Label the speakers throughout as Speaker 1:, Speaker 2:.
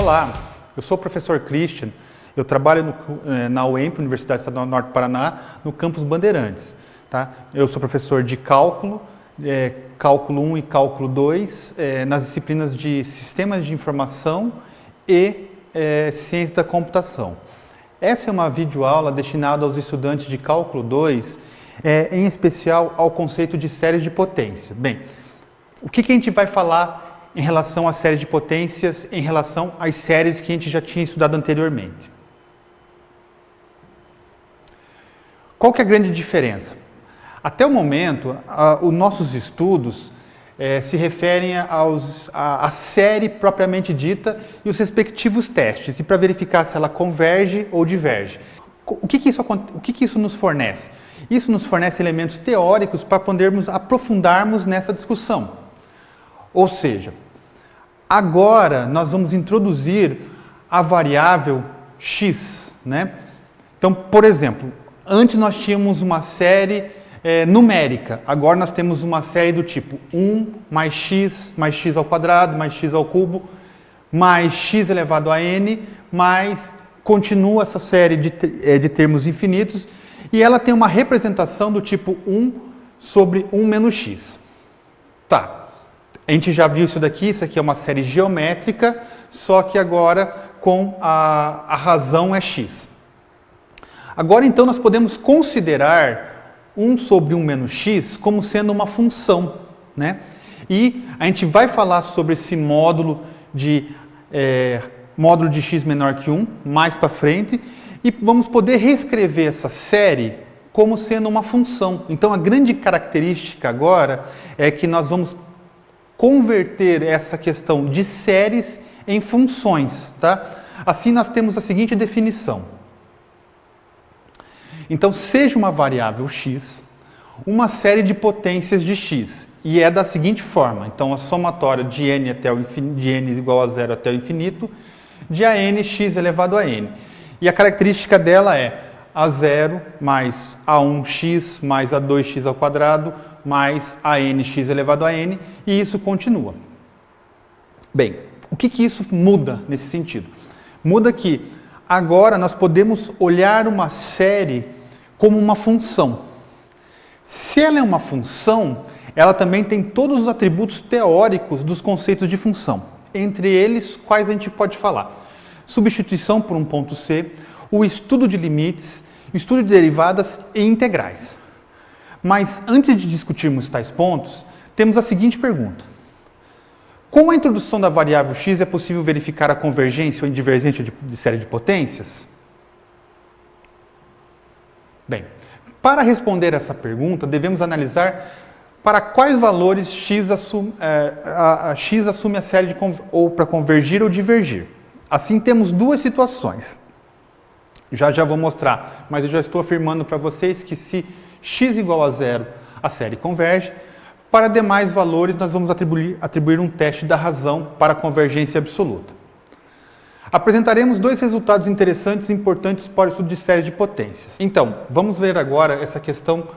Speaker 1: Olá, eu sou o professor Christian, eu trabalho na UEMP, Universidade Estadual do Norte do Paraná, no campus Bandeirantes. Tá? Eu sou professor de cálculo, cálculo 1 e cálculo 2, nas disciplinas de sistemas de informação e ciência da computação. Essa é uma videoaula destinada aos estudantes de cálculo 2, em especial ao conceito de séries de potência. Bem, o que a gente vai falar em relação à série de potências, em relação às séries que a gente já tinha estudado anteriormente? Qual que é a grande diferença? Até o momento, os nossos estudos se referem à série propriamente dita e os respectivos testes, e para verificar se ela converge ou diverge. O que isso nos fornece? Isso nos fornece elementos teóricos para podermos aprofundarmos nessa discussão. Ou seja, agora nós vamos introduzir a variável x, né? Então, por exemplo, antes nós tínhamos uma série numérica, agora nós temos uma série do tipo 1 mais x ao quadrado, mais x ao cubo, mais x elevado a n, mais continua essa série de termos infinitos, e ela tem uma representação do tipo 1 sobre 1 menos x. Tá. A gente já viu isso daqui é uma série geométrica, só que agora com a razão é x. Agora então nós podemos considerar 1 sobre 1 menos x como sendo uma função, né? E a gente vai falar sobre esse módulo de x menor que 1 mais para frente, e vamos poder reescrever essa série como sendo uma função. Então a grande característica agora é que nós vamos converter essa questão de séries em funções, tá? Assim nós temos a seguinte definição. Então, seja uma variável x, uma série de potências de x, e é da seguinte forma. Então, a somatória de n igual a zero até o infinito, de a n x elevado a n. E a característica dela é a0 mais a1x mais a2x ao quadrado, mais a nx elevado a n, e isso continua. Bem, o que isso muda nesse sentido? Muda que agora nós podemos olhar uma série como uma função. Se ela é uma função, ela também tem todos os atributos teóricos dos conceitos de função. Entre eles, quais a gente pode falar? Substituição por um ponto C, o estudo de limites, estudo de derivadas e integrais. Mas antes de discutirmos tais pontos, temos a seguinte pergunta. Com a introdução da variável x, é possível verificar a convergência ou divergência de série de potências? Bem, para responder essa pergunta, devemos analisar para quais valores x assume a série ou para convergir ou divergir. Assim, temos duas situações. Já vou mostrar, mas eu já estou afirmando para vocês que se x igual a zero, a série converge. Para demais valores, nós vamos atribuir um teste da razão para a convergência absoluta. Apresentaremos dois resultados interessantes e importantes para o estudo de séries de potências. Então, vamos ver agora essa questão,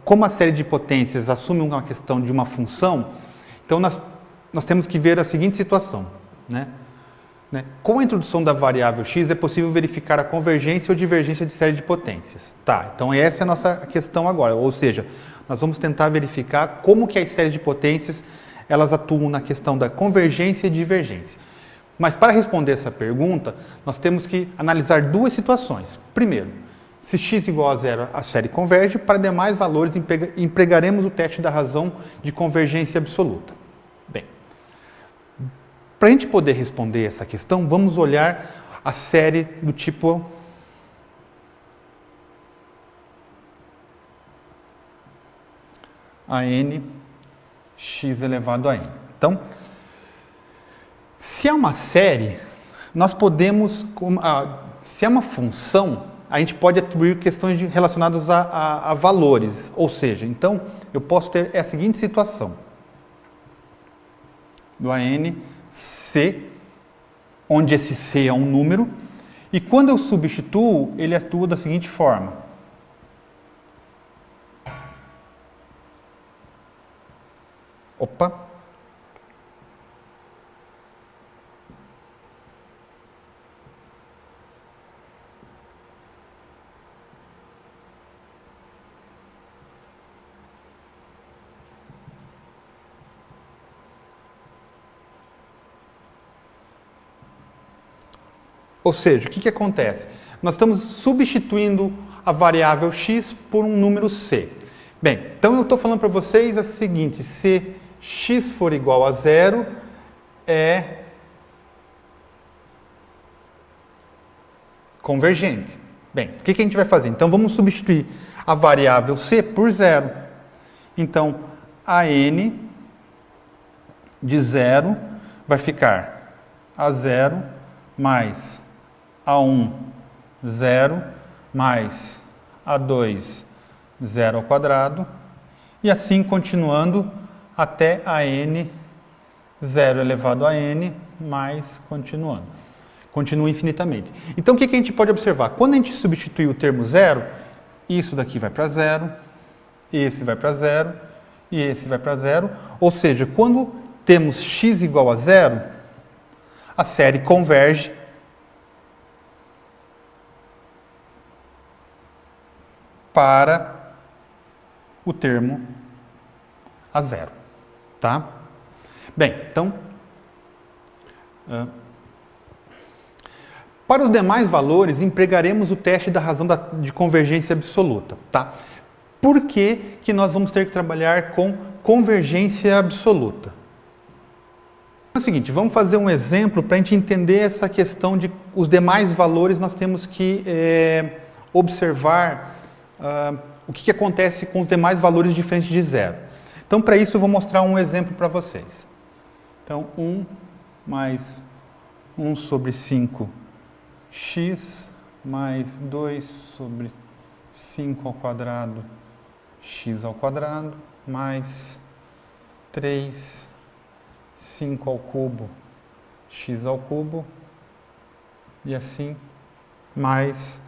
Speaker 1: como a série de potências assume uma questão de uma função. Então, nós temos que ver a seguinte situação, né? Com a introdução da variável x, é possível verificar a convergência ou divergência de série de potências. Tá, então essa é a nossa questão agora, ou seja, nós vamos tentar verificar como que as séries de potências elas atuam na questão da convergência e divergência. Mas para responder essa pergunta, nós temos que analisar duas situações. Primeiro, se x igual a zero, a série converge, para demais valores empregaremos o teste da razão de convergência absoluta. Bem, para a gente poder responder essa questão, vamos olhar a série do tipo a n x elevado a n. Então, se é uma série, nós podemos, se é uma função, a gente pode atribuir questões relacionadas a valores. Ou seja, então, eu posso ter a seguinte situação. Do a n c, onde esse c é um número, e quando eu substituo, ele atua da seguinte forma. Opa! Ou seja, o que acontece? Nós estamos substituindo a variável x por um número c. Bem, então eu estou falando para vocês o seguinte: se x for igual a 0, é convergente. Bem, o que a gente vai fazer? Então vamos substituir a variável c por 0. Então, a n de 0 vai ficar a 0 mais a1, 0, mais a2, 0 ao quadrado, e assim continuando até a n, 0 elevado a n, mais continuando. Continua infinitamente. Então, o que a gente pode observar? Quando a gente substituir o termo 0, isso daqui vai para 0, esse vai para 0, e esse vai para 0. Ou seja, quando temos x igual a 0, a série converge para o termo a 0. Tá? Bem, então, para os demais valores, empregaremos o teste da razão de convergência absoluta. Tá? Por que nós vamos ter que trabalhar com convergência absoluta? É o seguinte, vamos fazer um exemplo para a gente entender essa questão de os demais valores, nós temos que observar o que acontece com os demais valores diferentes de 0. Então, para isso, eu vou mostrar um exemplo para vocês. Então, 1 mais 1 sobre 5x mais 2 sobre 5 ao quadrado x ao quadrado mais 3, 5 ao cubo x ao cubo e assim mais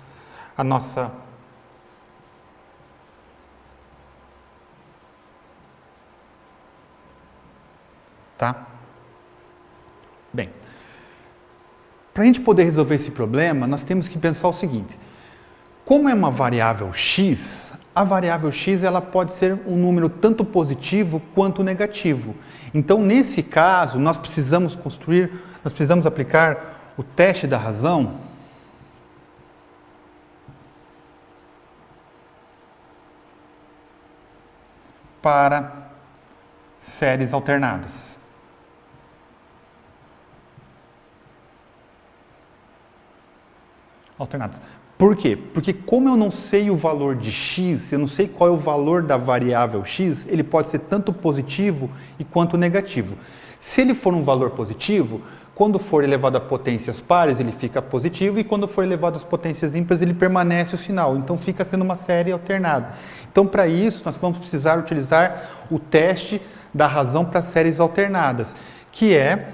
Speaker 1: a nossa tá? Bem, para a gente poder resolver esse problema, nós temos que pensar o seguinte: como é uma variável x, a variável x ela pode ser um número tanto positivo quanto negativo. Então, nesse caso, nós precisamos aplicar o teste da razão para séries alternadas. Por quê? Porque como eu não sei o valor de x, eu não sei qual é o valor da variável x, ele pode ser tanto positivo quanto negativo. Se ele for um valor positivo, quando for elevado a potências pares, ele fica positivo, e quando for elevado às potências ímpares, ele permanece o sinal. Então, fica sendo uma série alternada. Então, para isso, nós vamos precisar utilizar o teste da razão para séries alternadas, que é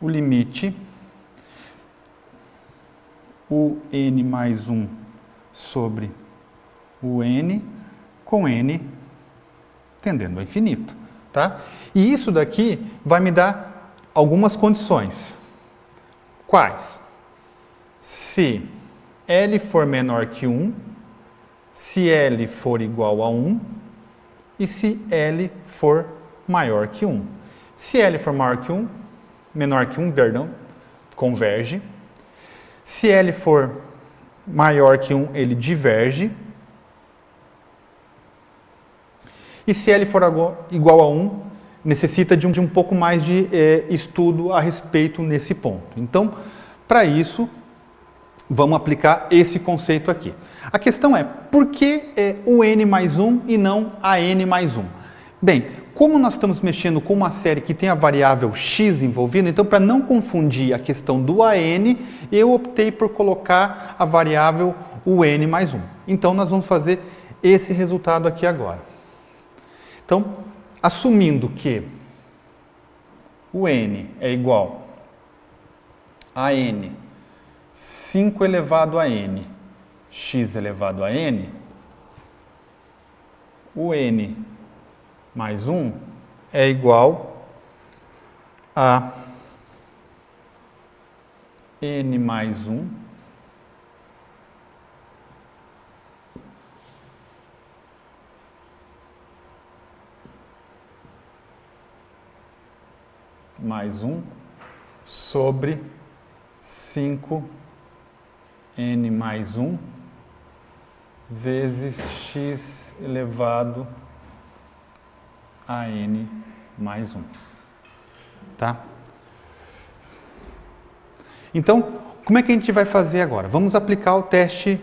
Speaker 1: o limite o n mais 1 sobre o n com n tendendo ao infinito. Tá? E isso daqui vai me dar algumas condições. Quais? Se L for menor que 1, se L for igual a 1 e se L for maior que 1. Se L for menor que 1, perdão, converge. Se L for maior que 1, ele diverge. E se L for igual a 1, necessita de um pouco mais de estudo a respeito nesse ponto. Então, para isso, vamos aplicar esse conceito aqui. A questão é, por que o n mais 1 e não a n mais 1? Bem, como nós estamos mexendo com uma série que tem a variável x envolvida, então para não confundir a questão do AN, eu optei por colocar a variável o n mais 1. Então nós vamos fazer esse resultado aqui agora. Então, assumindo que o n é igual a n 5 elevado a n, x elevado a n, o n mais 1 é igual a n mais 1 mais 1 sobre 5n mais 1 vezes x elevado a n mais 1. Tá? Então, como é que a gente vai fazer agora? Vamos aplicar o teste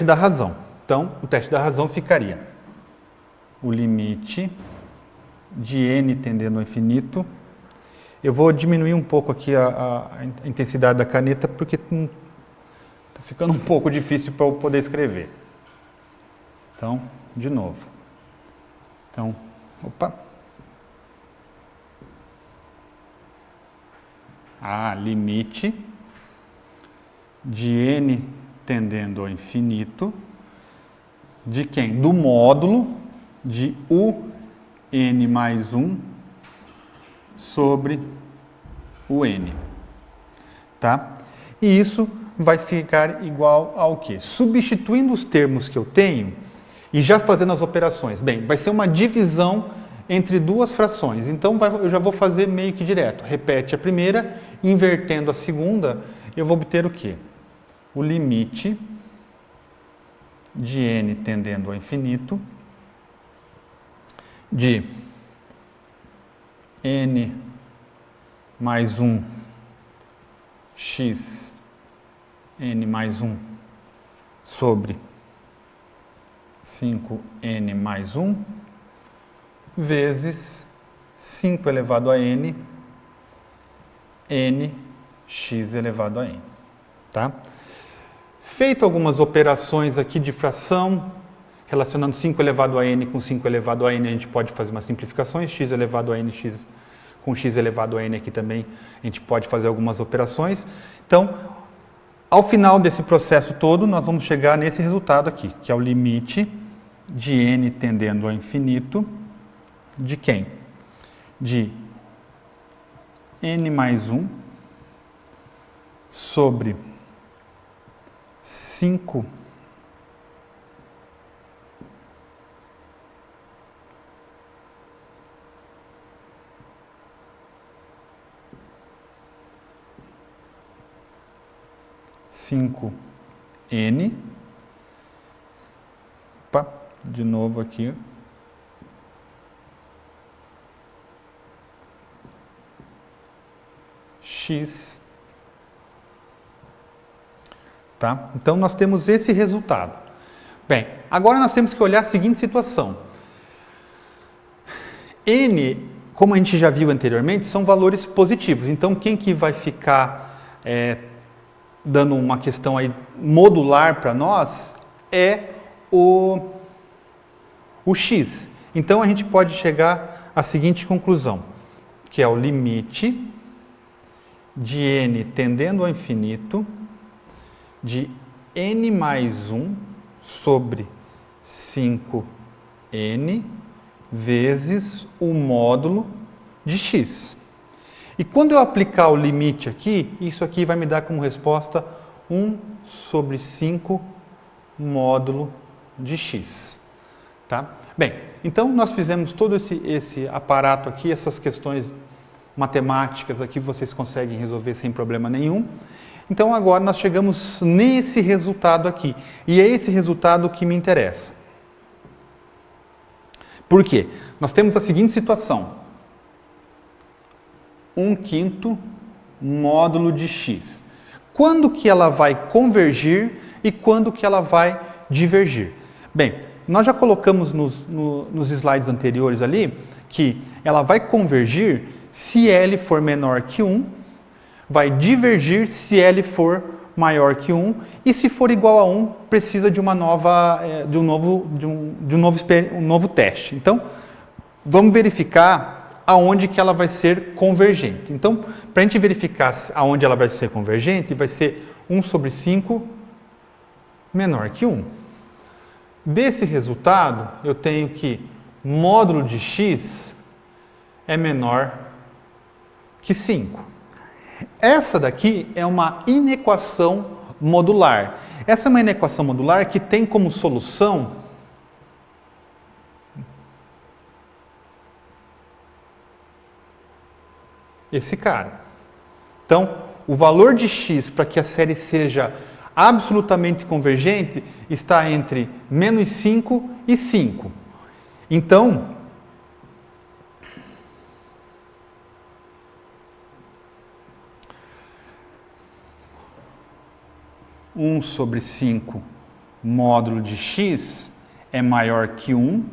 Speaker 1: da razão. Então, o teste da razão ficaria o limite de n tendendo ao infinito. Eu vou diminuir um pouco aqui a intensidade da caneta, porque está ficando um pouco difícil para eu poder escrever. Então, de novo. Então, opa. Limite de n tendendo ao infinito de quem? Do módulo de un mais 1 sobre o n. Tá? E isso vai ficar igual ao quê? Substituindo os termos que eu tenho e já fazendo as operações. Bem, vai ser uma divisão entre duas frações. Então, eu já vou fazer meio que direto. Repete a primeira, invertendo a segunda, eu vou obter o quê? O limite de n tendendo ao infinito de n mais 1 x n mais 1 sobre 5n mais 1 vezes 5 elevado a n, x elevado a n. Tá? Feito algumas operações aqui de fração, relacionando 5 elevado a n com 5 elevado a n, a gente pode fazer umas simplificações, x elevado a n, com x elevado a n aqui também, a gente pode fazer algumas operações. Então, ao final desse processo todo, nós vamos chegar nesse resultado aqui, que é o limite de n tendendo ao infinito, de quem? De n mais 1 sobre 5 5n, opa, de novo aqui, x, tá? Então, nós temos esse resultado. Bem, agora nós temos que olhar a seguinte situação. N, como a gente já viu anteriormente, são valores positivos. Então, quem que vai ficar dando uma questão aí modular para nós é o x. Então, a gente pode chegar à seguinte conclusão, que é o limite de n tendendo ao infinito de n mais 1 sobre 5n vezes o módulo de x. E quando eu aplicar o limite aqui, isso aqui vai me dar como resposta 1 sobre 5 módulo de x. Tá? Bem, então nós fizemos todo esse aparato aqui, essas questões matemáticas aqui vocês conseguem resolver sem problema nenhum. Então agora nós chegamos nesse resultado aqui. E é esse resultado que me interessa. Por quê? Nós temos a seguinte situação. 1/5 módulo de x. Quando que ela vai convergir e quando que ela vai divergir? Bem, nós já colocamos nos slides anteriores ali que ela vai convergir se L for menor que 1, vai divergir se L for maior que 1, e se for igual a 1, precisa de um novo teste. Então, vamos verificar aonde que ela vai ser convergente. Então, para a gente verificar aonde ela vai ser convergente, vai ser 1 sobre 5 menor que 1. Desse resultado, eu tenho que módulo de x é menor que 5. Essa daqui é uma inequação modular. Essa é uma inequação modular que tem como solução esse cara. Então, o valor de x para que a série seja absolutamente convergente está entre menos 5 e 5. Então, um sobre 5 módulo de x é maior que 1.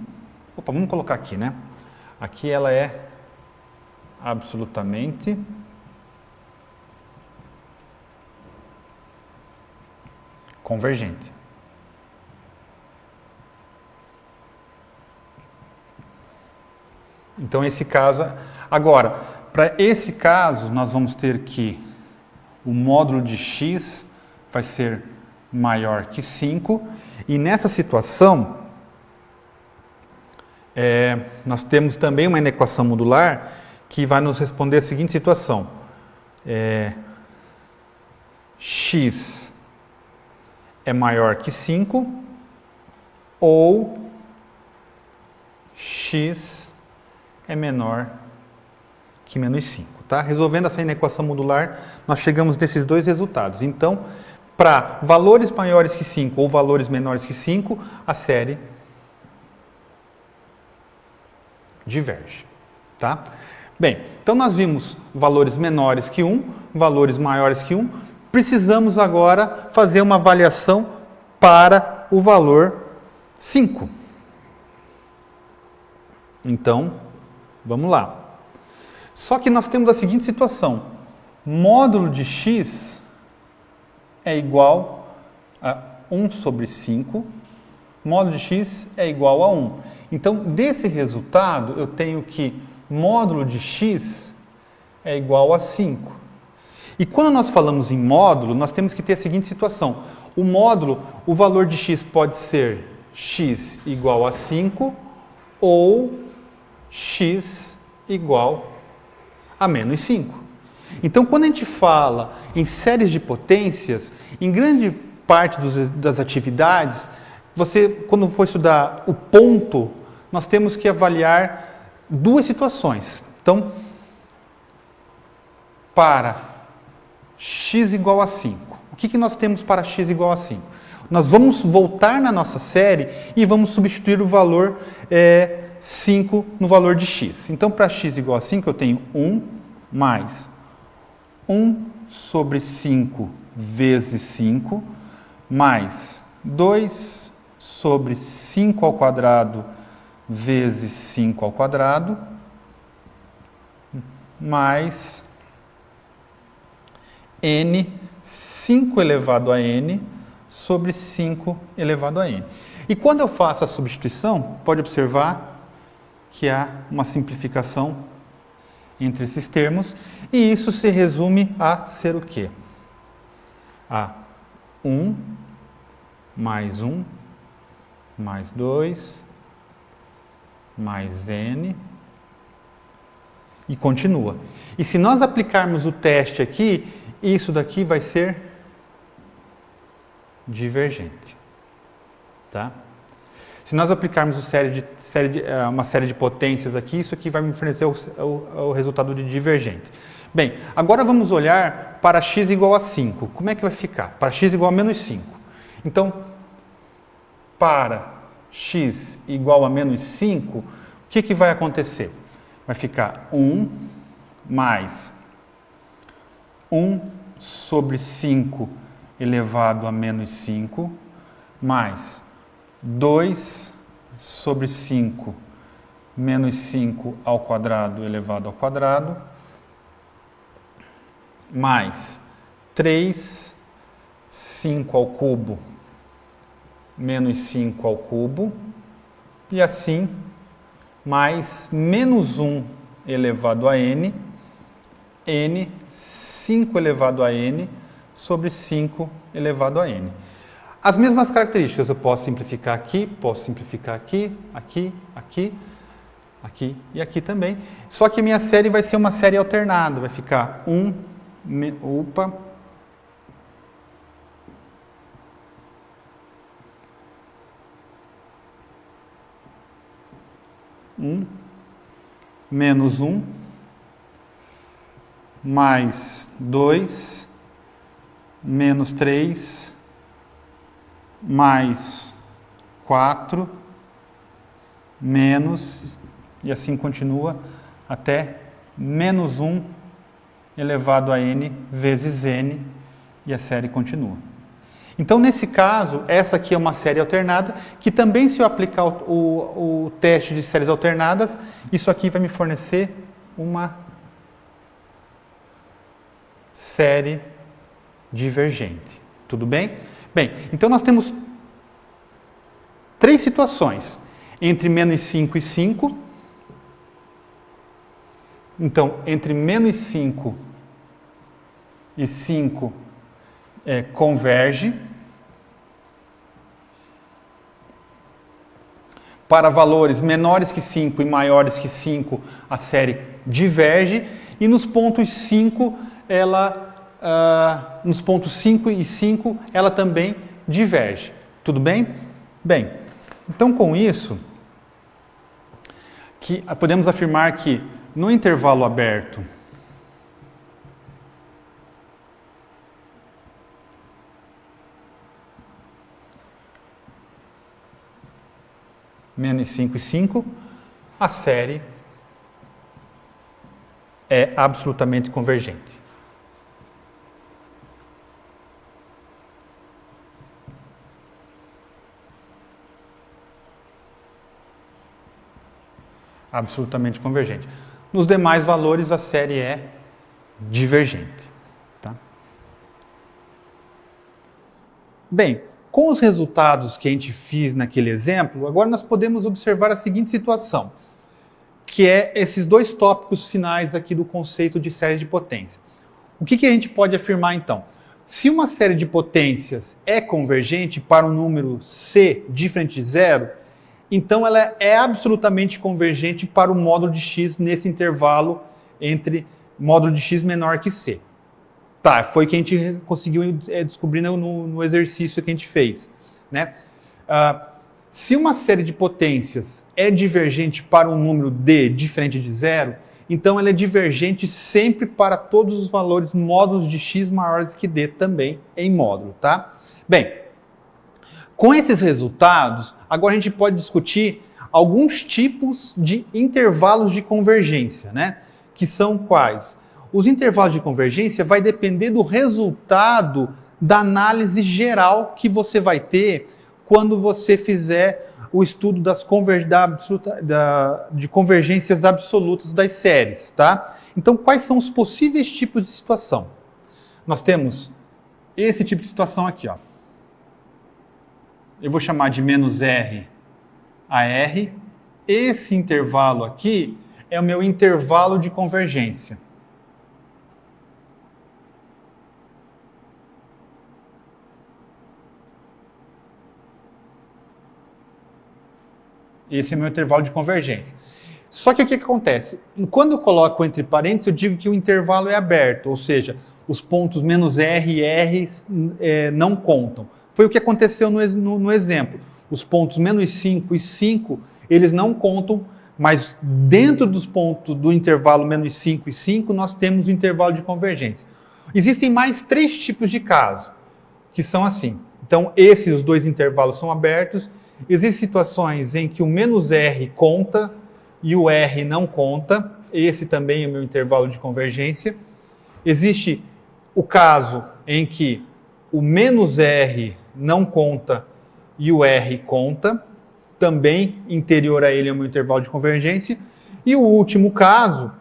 Speaker 1: Opa, vamos colocar aqui, né? Aqui ela é absolutamente convergente. Então, esse caso... Agora, para esse caso, nós vamos ter que o módulo de x vai ser maior que 5. E nessa situação, nós temos também uma inequação modular que vai nos responder a seguinte situação. X é maior que 5 ou x é menor que menos 5. Tá? Resolvendo essa inequação modular, nós chegamos nesses dois resultados. Então, para valores maiores que 5 ou valores menores que 5, a série diverge. Tá? Bem, então nós vimos valores menores que 1, valores maiores que 1. Precisamos agora fazer uma avaliação para o valor 5. Então, vamos lá. Só que nós temos a seguinte situação. Módulo de x é igual a 1 sobre 5. Módulo de x é igual a 1. Então, desse resultado, eu tenho que módulo de x é igual a 5. E quando nós falamos em módulo, nós temos que ter a seguinte situação. O módulo, o valor de x pode ser x igual a 5 ou x igual a menos 5. Então, quando a gente fala em séries de potências, em grande parte das atividades, quando for estudar o ponto, nós temos que avaliar duas situações. Então, para x igual a 5, o que nós temos para x igual a 5? Nós vamos voltar na nossa série e vamos substituir o valor 5 no valor de x. Então, para x igual a 5, eu tenho 1 mais 1 sobre 5 vezes 5, mais 2 sobre 5 ao quadrado vezes 5 ao quadrado, mais n, 5 elevado a n, sobre 5 elevado a n. E quando eu faço a substituição, pode observar que há uma simplificação entre esses termos, e isso se resume a ser o quê? A 1 mais 1 mais 2 mais n e continua. E se nós aplicarmos o teste aqui, isso daqui vai ser divergente. Tá? Se nós aplicarmos uma série de potências aqui, isso aqui vai me fornecer o resultado de divergente. Bem, agora vamos olhar para x igual a 5. Como é que vai ficar? Para x igual a menos 5. Então, para x igual a menos 5, o que vai acontecer? Vai ficar 1 mais 1 sobre 5 elevado a menos 5, mais 2 sobre 5 menos 5 ao quadrado elevado ao quadrado, mais 3, 5 ao cubo menos 5 ao cubo, e assim, mais menos 1 elevado a n, 5 elevado a n, sobre 5 elevado a n. As mesmas características, eu posso simplificar aqui, aqui, aqui e aqui também. Só que a minha série vai ser uma série alternada, vai ficar 1 menos 1, mais 2, menos 3, mais 4, menos, e assim continua, até menos 1 elevado a n vezes n, e a série continua. Então, nesse caso, essa aqui é uma série alternada, que também, se eu aplicar o teste de séries alternadas, isso aqui vai me fornecer uma série divergente. Tudo bem? Bem, então nós temos 3 situações, entre menos 5 e 5. Então, entre menos 5 e 5 converge. Para valores menores que 5 e maiores que 5, a série diverge. E nos pontos 5, nos pontos 5 e 5, ela também diverge. Tudo bem? Bem, então com isso, podemos afirmar que no intervalo aberto, menos 5 e 5, a série é absolutamente convergente. Absolutamente convergente. Nos demais valores, a série é divergente. Tá? Bem, com os resultados que a gente fez naquele exemplo, agora nós podemos observar a seguinte situação, que é esses 2 tópicos finais aqui do conceito de série de potência. O que a gente pode afirmar então? Se uma série de potências é convergente para um número C diferente de zero, então ela é absolutamente convergente para o módulo de x nesse intervalo entre módulo de x menor que C. Tá, foi o que a gente conseguiu descobrir no exercício que a gente fez. Né? Se uma série de potências é divergente para um número d diferente de zero, então ela é divergente sempre para todos os valores módulos de x maiores que d também em módulo. Tá? Bem, com esses resultados, agora a gente pode discutir alguns tipos de intervalos de convergência, né? Que são quais? Os intervalos de convergência vai depender do resultado da análise geral que você vai ter quando você fizer o estudo de convergências absolutas das séries, tá? Então, quais são os possíveis tipos de situação? Nós temos esse tipo de situação aqui, ó. Eu vou chamar de menos R a R. Esse intervalo aqui é o meu intervalo de convergência. Esse é o meu intervalo de convergência. Só que o que acontece? Quando eu coloco entre parênteses, eu digo que o intervalo é aberto, ou seja, os pontos menos R e R não contam. Foi o que aconteceu no exemplo. Os pontos menos 5 e 5, eles não contam, mas dentro dos pontos do intervalo menos 5 e 5, nós temos o intervalo de convergência. Existem mais 3 tipos de casos, que são assim. Então, os 2 intervalos são abertos. Existem situações em que o menos R conta e o R não conta. Esse também é o meu intervalo de convergência. Existe o caso em que o menos R não conta e o R conta. Também interior a ele é o meu intervalo de convergência. E o último caso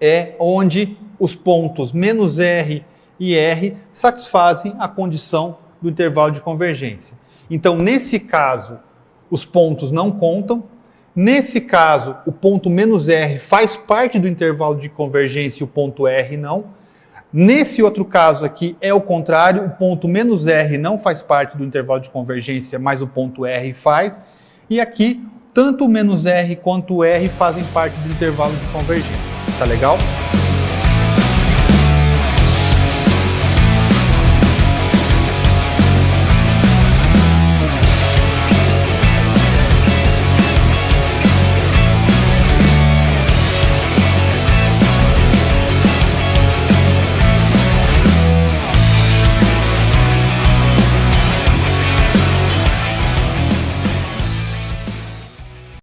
Speaker 1: é onde os pontos menos R e R satisfazem a condição do intervalo de convergência. Então, nesse caso, os pontos não contam. Nesse caso, o ponto menos R faz parte do intervalo de convergência e o ponto R não. Nesse outro caso aqui é o contrário, o ponto menos R não faz parte do intervalo de convergência, mas o ponto R faz. E aqui, tanto o menos R quanto o R fazem parte do intervalo de convergência. Tá legal?